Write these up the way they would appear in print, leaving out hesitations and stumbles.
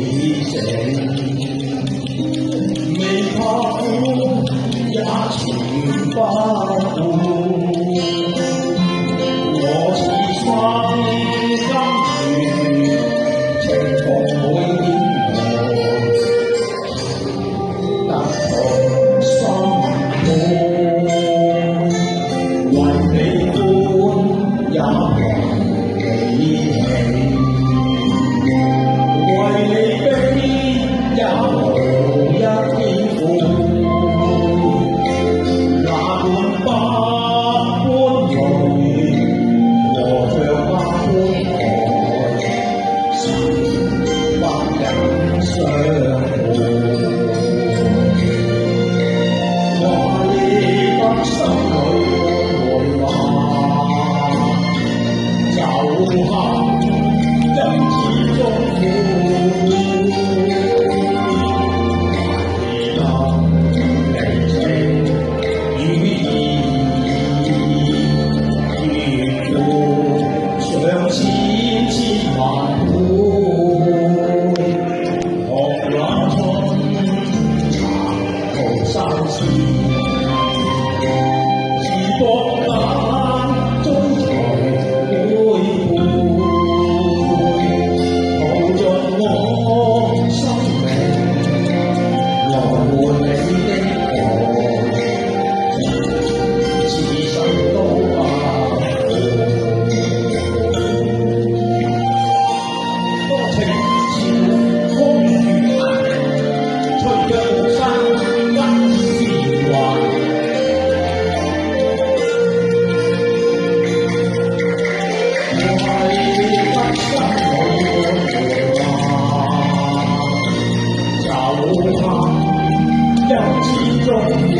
美靜，未怕苦也情不顧。我似生甘泉，情同每點愛，得同心抱。為你歡也為你喜。為你悲也無一天悔，哪管百般累，和像百般愛，實不忍相負。話你得心裏愛話，就恨因始終苦。千千萬倍，學那春殘途生死，自覺眼中才會背，耗盡我生命來換你的愛，此生都因始終苦，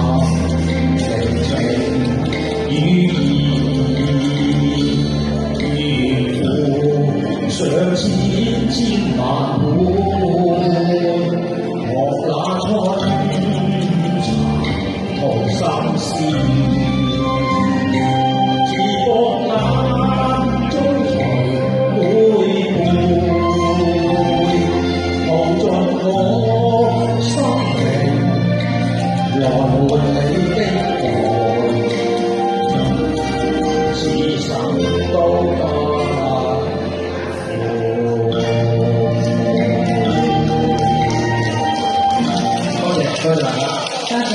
但情情與義，願負上千千萬倍，學那春殘途生死。來換你的愛，此生都不負。多謝大家。多謝。